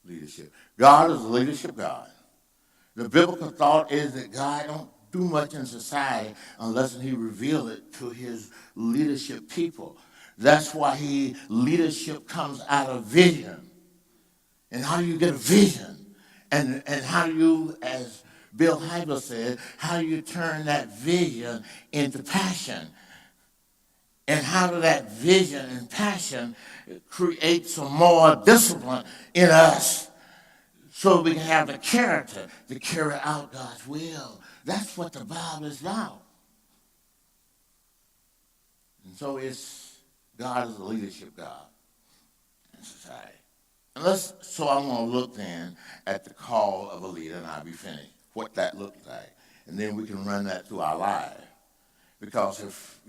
leadership. God is a leadership God. The biblical thought is that God don't do much in society unless he reveal it to his leadership people. That's why leadership comes out of vision. And how do you get a vision? And how do you, as Bill Hybels said, how do you turn that vision into passion? And how do that vision and passion create some more discipline in us so we can have the character to carry out God's will? That's what the Bible is about. And so God is a leadership God in society. So I'm going to look then at the call of a leader, and I'll be finished, what that looks like. And then we can run that through our lives. Because if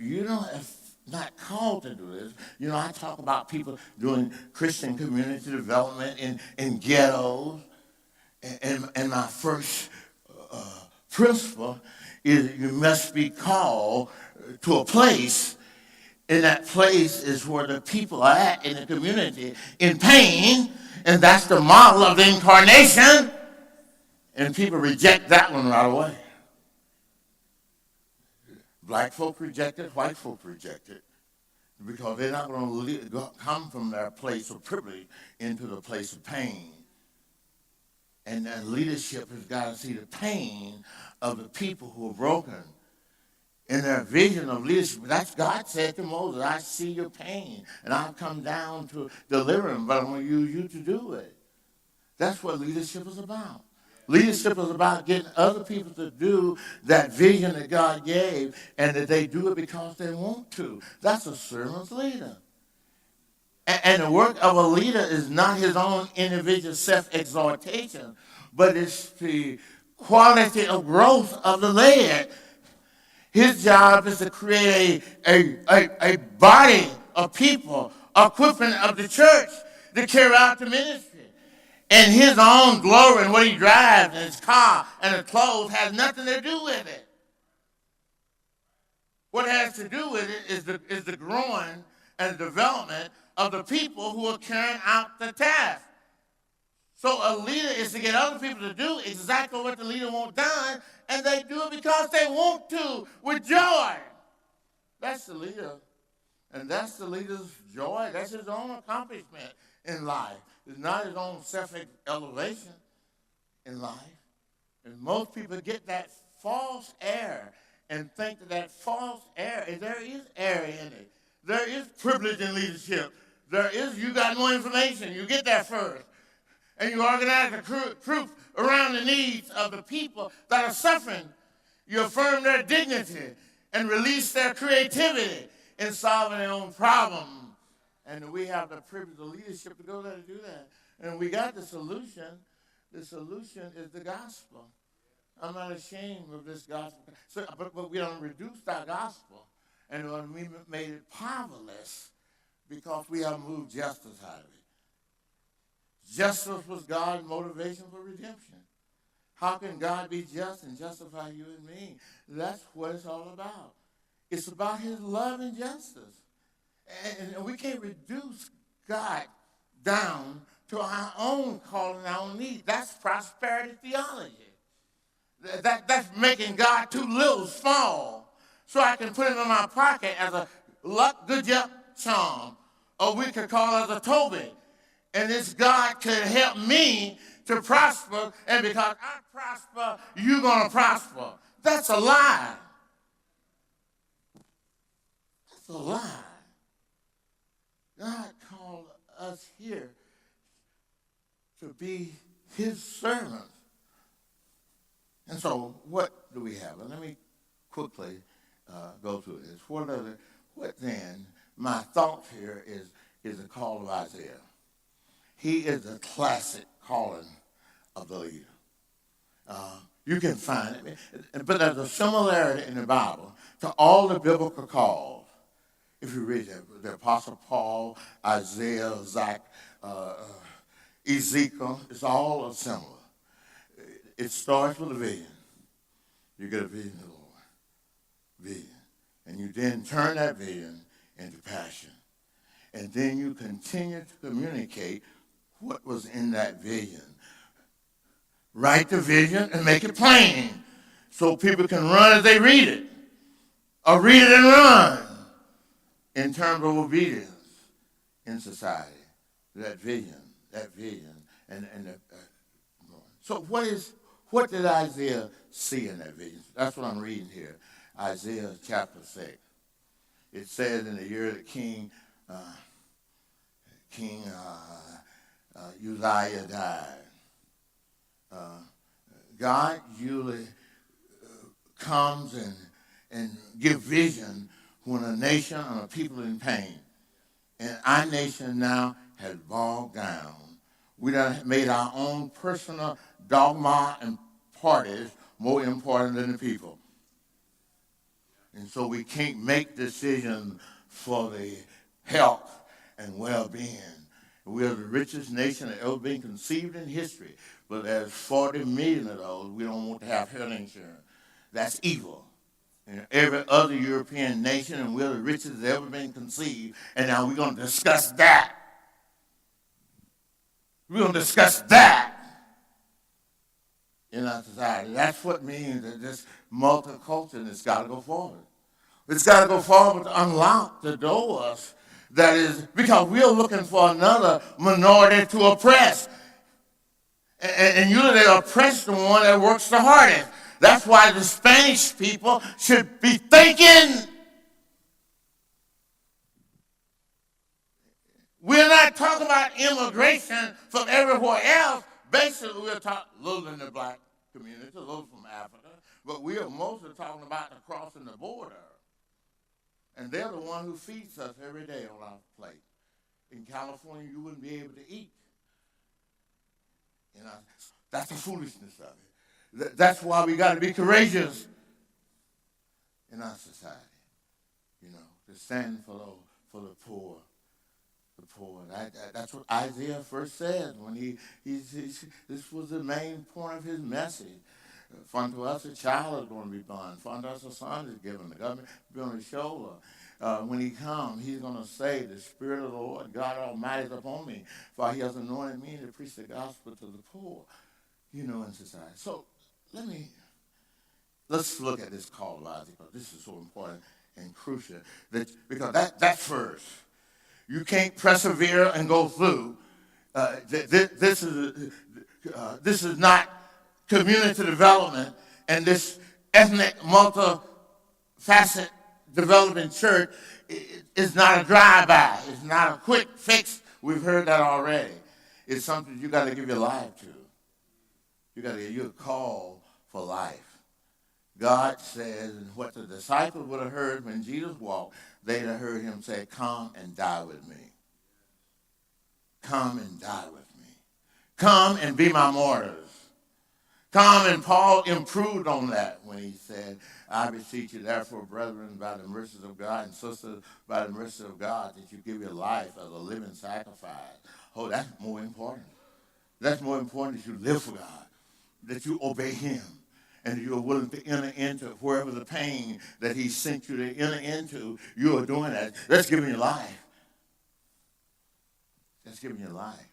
not called to do this, I talk about people doing Christian community development in ghettos. And my first principle is you must be called to a place, and that place is where the people are at in the community in pain, and that's the model of the incarnation, and people reject that one right away. Black folk reject it, white folk reject it, because they're not going to come from their place of privilege into the place of pain. And that leadership has got to see the pain of the people who are broken. In their vision of leadership, that's God said to Moses, I see your pain, and I've come down to deliver them, but I'm going to use you to do it. That's what leadership is about. Leadership is about getting other people to do that vision that God gave, and that they do it because they want to. That's a servant's leader. And the work of a leader is not his own individual self-exaltation, but it's the quality of growth of the led. His job is to create a body of people, equipping of the church to carry out the ministry. And his own glory and what he drives and his car and his clothes has nothing to do with it. What it has to do with it is the growing and development of the people who are carrying out the task. So a leader is to get other people to do exactly what the leader wants done, and they do it because they want to with joy. That's the leader. And that's the leader's joy. That's his own accomplishment in life. It's not his own self-elevation in life. And most people get that false air and think that false air, and there is air in it. There is privilege in leadership. You got more information. You get there first. And you organize the truth around the needs of the people that are suffering. You affirm their dignity and release their creativity in solving their own problems. And we have the privilege of leadership to go there to do that. And we got the solution. The solution is the gospel. I'm not ashamed of this gospel. But we don't reduce our gospel. And we made it powerless because we have moved justice out of it. Justice was God's motivation for redemption. How can God be just and justify you and me? That's what it's all about. It's about his love and justice. And we can't reduce God down to our own calling, our own need. That's prosperity theology. That's making God too little, small, so I can put him in my pocket as a luck, good job charm. Or we could call it a Toby. And this God could help me to prosper, and because I prosper, you're going to prosper. That's a lie. That's a lie. God called us here to be his servants. And so what do we have? And let me quickly go through this. What then? My thought here is the call of Isaiah. He is a classic calling of the leader. You can find it. But there's a similarity in the Bible to all the biblical calls. If you read the Apostle Paul, Isaiah, Ezekiel, it's all similar. It starts with a vision. You get a vision of the Lord. Vision. And you then turn that vision into passion. And then you continue to communicate what was in that vision. Write the vision and make it plain so people can run as they read it, or read it and run in terms of obedience in society. That vision. So what did Isaiah see in that vision? That's what I'm reading here. Isaiah chapter 6. It says in the year that King Uzziah died. God usually comes and give vision when a nation or a people in pain. And our nation now has bogged down. We done made our own personal dogma and parties more important than the people. And so we can't make decisions for the health and well-being. We are the richest nation that ever been conceived in history, but there's 40 million of those we don't want to have health insurance. That's evil. And every other European nation, and we're the richest that ever been conceived, and now we're going to discuss that. We're going to discuss that in our society. That's what means that this multicultural has got to go forward. It's got to go forward to unlock the doors. That is because we're looking for another minority to oppress. And usually they oppress the one that works the hardest. That's why the Spanish people should be thinking. We're not talking about immigration from everywhere else. Basically, we're talking a little in the black community, a little from Africa, but we are mostly talking about the crossing the border. And they're the one who feeds us every day on our plate. In California, you wouldn't be able to eat. You know, that's the foolishness of it. That's why we got to be courageous in our society. You know, to stand for the poor. The poor. That's what Isaiah first said when this was the main point of his message. For unto us a child is going to be born. For unto us a son is given. The government will be on his shoulder. When he comes, he's going to say, the Spirit of the Lord God Almighty is upon me, for he has anointed me to preach the gospel to the poor, you know, in society. So let's look at this call of Isaiah, because this is so important and crucial. Because that's first. You can't persevere and go through. This is not community development, and this ethnic, multifaceted developing church is not a drive-by. It's not a quick fix. We've heard that already. It's something you got to give your life to. You're called for life. God says, and what the disciples would have heard when Jesus walked, they'd have heard him say, come and die with me. Come and die with me. Come and be my martyrs. Come, and Paul improved on that when he said, I beseech you, therefore, brethren, by the mercies of God, and sisters, by the mercy of God, that you give your life as a living sacrifice. Oh, that's more important. That's more important that you live for God, that you obey him, and that you're willing to enter into wherever the pain that he sent you to enter into, you are doing that. That's giving your life. That's giving your life.